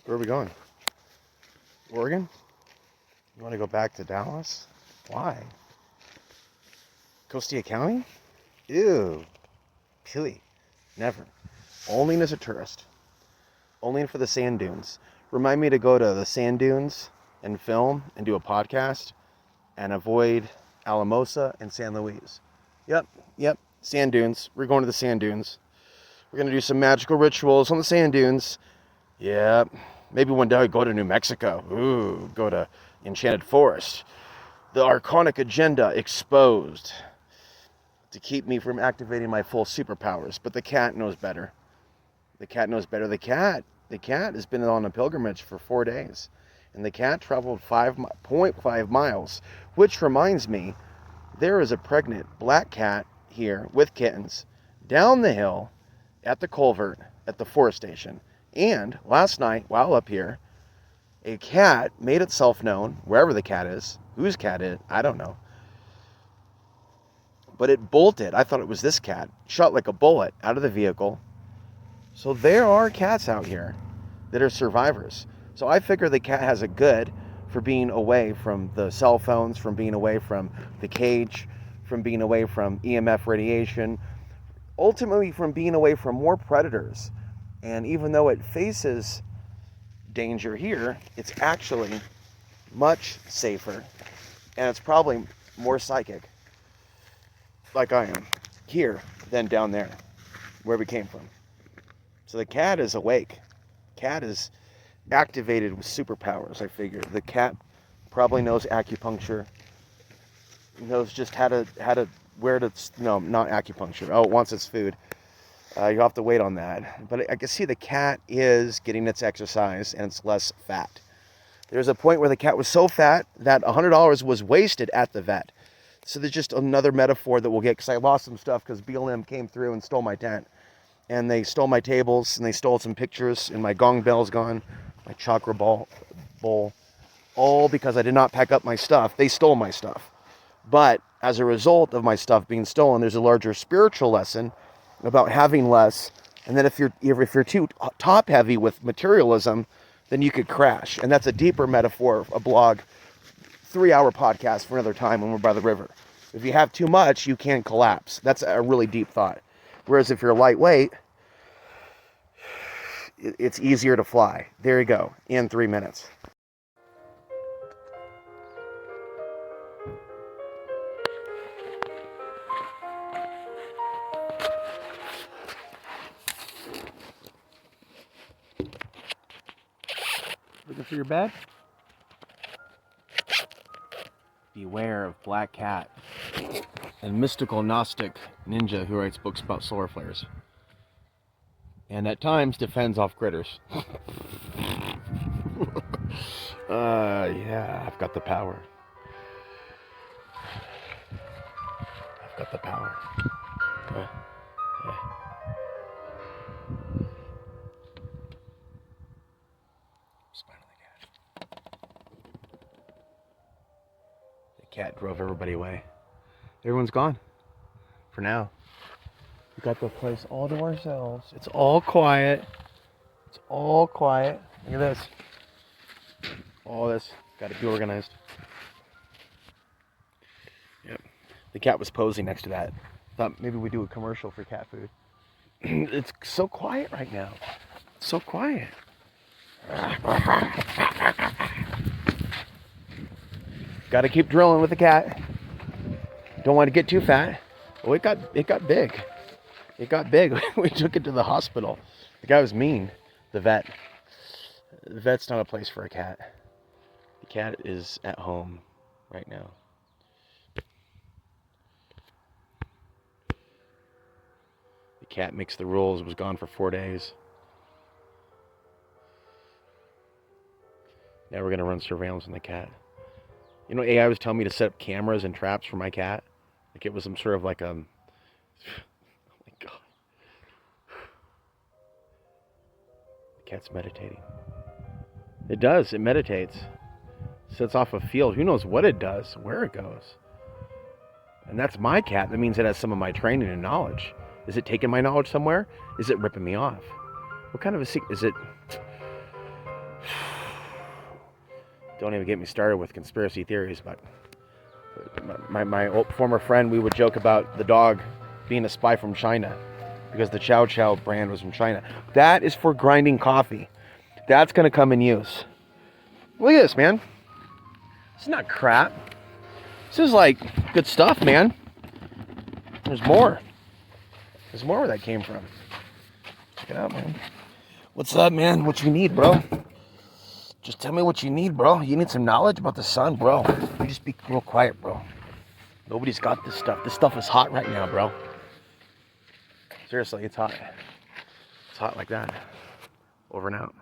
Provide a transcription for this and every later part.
Where are we going? Oregon? You want to go back to Dallas? Why? Costilla County? Ew. Pili. Never. Only as a tourist. Only for the sand dunes. Remind me to go to the sand dunes and film and do a podcast and avoid Alamosa and San Luis. Yep. Sand dunes. We're going to the sand dunes. We're going to do some magical rituals on the sand dunes. Yep. Maybe one day I'll go to New Mexico. Ooh, go to Enchanted Forest. The Arconic agenda exposed to keep me from activating my full superpowers. But the cat knows better. The cat knows better. The cat has been on a pilgrimage for 4 days. And the cat traveled 5.5 miles. Which reminds me, there is a pregnant black cat here with kittens down the hill at the culvert at the forest station. And last night, while up here, a cat made itself known, wherever the cat is. Whose cat it is, I don't know. But it bolted. I thought it was this cat. Shot like a bullet out of the vehicle. So there are cats out here that are survivors. So I figure the cat has it good for being away from the cell phones, from being away from the cage, from being away from EMF radiation, ultimately from being away from more predators. And even though it faces danger here, it's actually much safer. And it's probably more psychic, like I am, here than down there, where we came from. So the cat is awake. Cat is activated with superpowers, I figure. The cat probably knows acupuncture, knows just where to, no, not acupuncture. Oh, it wants its food. You'll have to wait on that. But I can see the cat is getting its exercise and it's less fat. There's a point where the cat was so fat that $100 was wasted at the vet. So there's just another metaphor that we'll get, because I lost some stuff because BLM came through and stole my tent. And they stole my tables and they stole some pictures, and my gong bell's gone, my chakra bowl. All because I did not pack up my stuff. They stole my stuff. But as a result of my stuff being stolen, there's a larger spiritual lesson about having less, and that if you're too top heavy with materialism, then you could crash. And that's a deeper metaphor, a blog, 3-hour podcast for another time when we're by the river. If you have too much, you can collapse. That's a really deep thought. Whereas if you're lightweight, it's easier to fly. There you go, in 3 minutes. Looking for your bed? Beware of Black Cat and mystical Gnostic ninja who writes books about solar flares. And at times defends off critters. Yeah, I've got the power. I've got the power. Yeah. Cat drove everybody away. Everyone's gone. For now. We got the place all to ourselves. It's all quiet. It's all quiet. Look at this. All this. Got to be organized. Yep. The cat was posing next to that. Thought maybe we'd do a commercial for cat food. It's so quiet right now. It's so quiet. Got to keep drilling with the cat. Don't want to get too fat. Oh, it got big. It got big. We took it to the hospital. The guy was mean. The vet. The vet's not a place for a cat. The cat is at home right now. The cat makes the rules. It was gone for 4 days. Now we're going to run surveillance on the cat. You know, AI was telling me to set up cameras and traps for my cat. Like it was some sort of like oh my God. The cat's meditating. It does. It meditates. Sets off a field. Who knows what it does, where it goes. And that's my cat. That means it has some of my training and knowledge. Is it taking my knowledge somewhere? Is it ripping me off? What kind of a secret? Is it... Don't even get me started with conspiracy theories, but my old former friend, we would joke about the dog being a spy from China because the Chow Chow brand was from China. That is for grinding coffee. That's going to come in use. Look at this, man. It's not crap. This is like good stuff, man. There's more. There's more where that came from. Check it out, man. What's up, man? What you need, bro? Just tell me what you need, bro. You need some knowledge about the sun, bro. You just be real quiet, bro. Nobody's got this stuff. This stuff is hot right now, bro. Seriously, it's hot. It's hot like that. Over and out.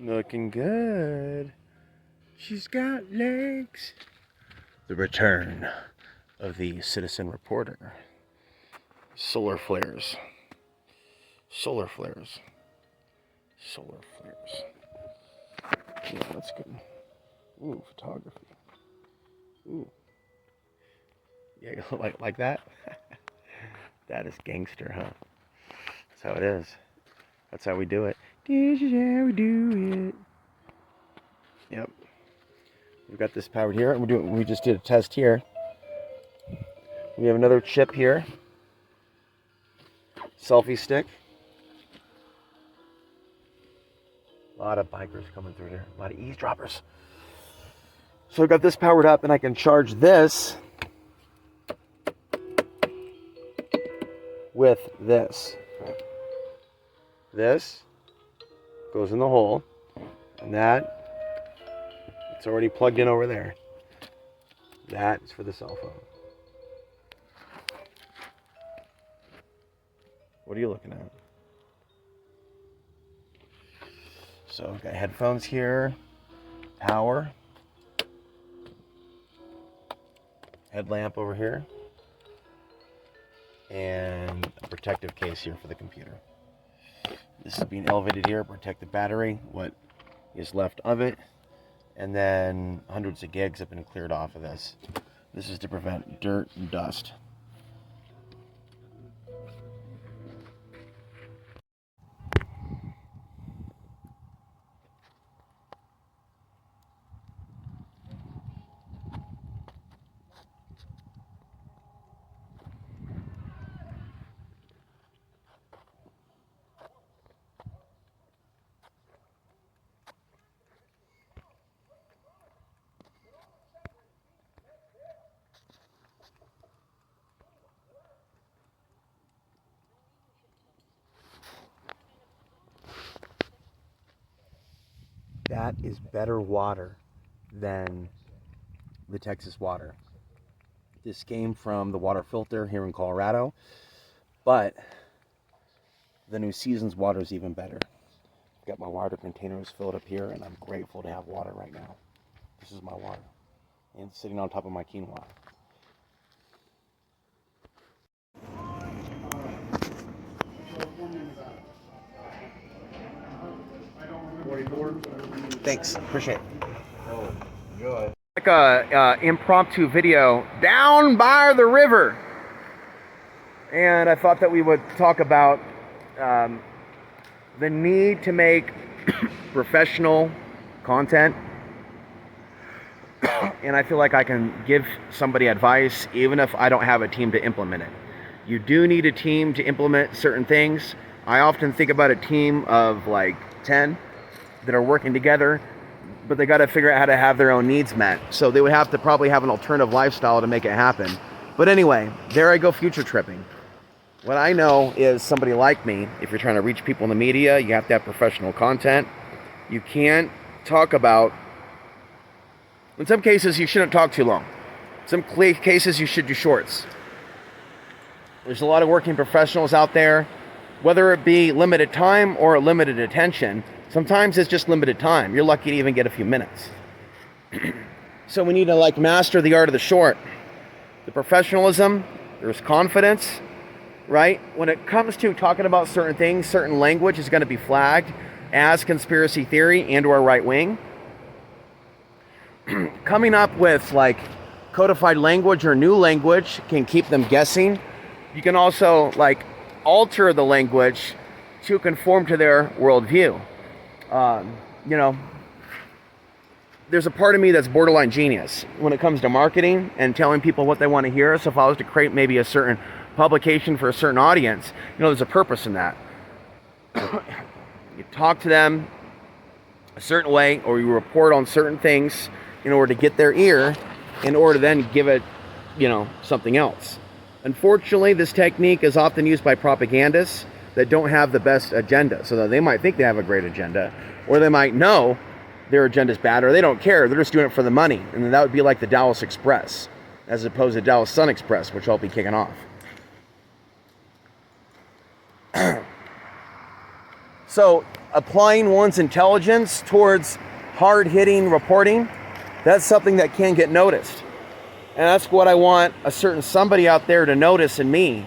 Looking good. She's got legs. The return of the citizen reporter. Solar flares. Solar flares. Solar flares. Yeah, that's good. Ooh, photography. Ooh. Yeah, like that? That is gangster, huh? That's how it is. That's how we do it. This is how we do it. Yep. We've got this powered here. We just did a test here. We have another chip here. Selfie stick. A lot of bikers coming through here. A lot of eavesdroppers. So I've got this powered up and I can charge this with this. This goes in the hole, and that, it's already plugged in over there. That is for the cell phone. What are you looking at? So I've got headphones here, power, headlamp over here, and a protective case here for the computer. This is being elevated here, protect the battery, what is left of it, and then hundreds of gigs have been cleared off of this. This is to prevent dirt and dust. That is better water than the Texas water. This came from the water filter here in Colorado, but the New Seasons water is even better. I've got my water containers filled up here, and I'm grateful to have water right now. This is my water, and it's sitting on top of my quinoa. Thanks, appreciate it. Oh, good. Like a impromptu video down by the river, and I thought that we would talk about the need to make professional content. And I feel like I can give somebody advice even if I don't have a team to implement it. You do need a team to implement certain things. I often think about a team of like 10 that are working together, but they got to figure out how to have their own needs met. So they would have to probably have an alternative lifestyle to make it happen. But anyway, there I go future tripping. What I know is somebody like me, if you're trying to reach people in the media, you have to have professional content. You can't talk about, in some cases you shouldn't talk too long. In some cases you should do shorts. There's a lot of working professionals out there, whether it be limited time or limited attention. Sometimes it's just limited time. You're lucky to even get a few minutes. So we need to like master the art of the short. the professionalism, there's confidence, right? When it comes to talking about certain things, certain language is going to be flagged as conspiracy theory and or right wing. Coming up with like codified language or new language can keep them guessing. You can also like alter the language to conform to their worldview. You know, there's a part of me that's borderline genius when it comes to marketing and telling people what they want to hear. So if I was to create maybe a certain publication for a certain audience, you know, there's a purpose in that. You talk to them a certain way, or you report on certain things in order to get their ear, in order to then give it, you know, something else. Unfortunately, this technique is often used by propagandists that don't have the best agenda. So that they might think they have a great agenda, or they might know their agenda is bad, or they don't care. They're just doing it for the money. And then that would be like the Dallas Express, as opposed to Dallas Sun Express, which I'll be kicking off. So applying one's intelligence towards hard-hitting reporting, that's something that can get noticed. And that's what I want a certain somebody out there to notice in me.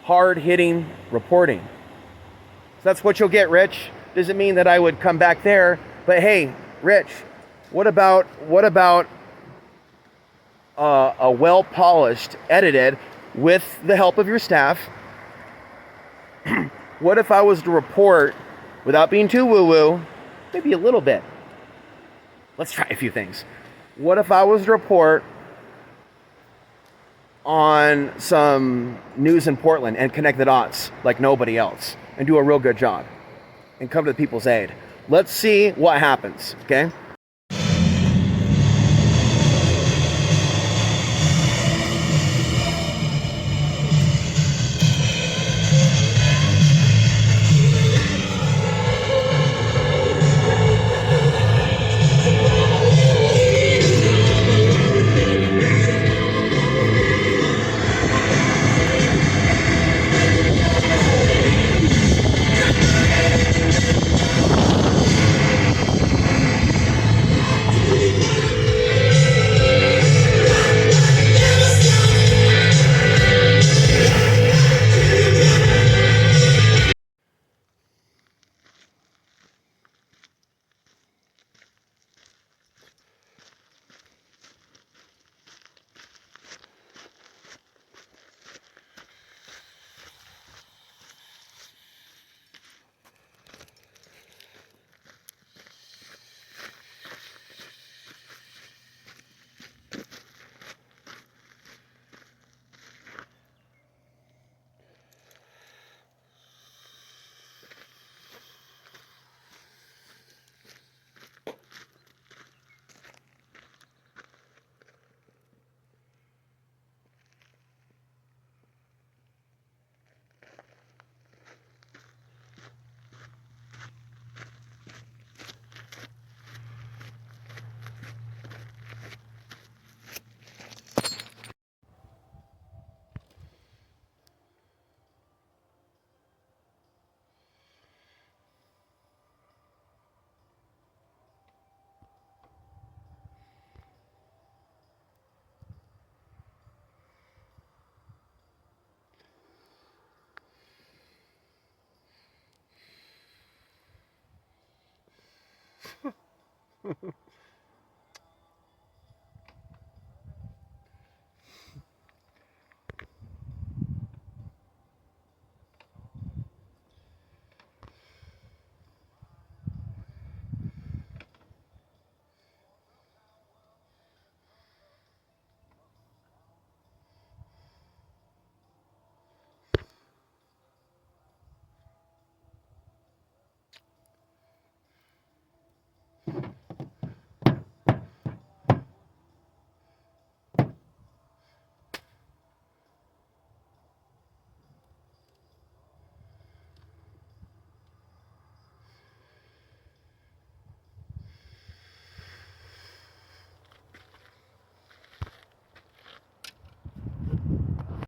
Hard-hitting reporting. So that's what you'll get, Rich. Doesn't mean that I would come back there, but hey, Rich, what about a well-polished, edited, with the help of your staff? What if I was to report, without being too woo-woo, maybe a little bit? Let's try a few things. What if I was to report on some news in Portland and connect the dots like nobody else and do a real good job and come to the people's aid? Let's see what happens, okay?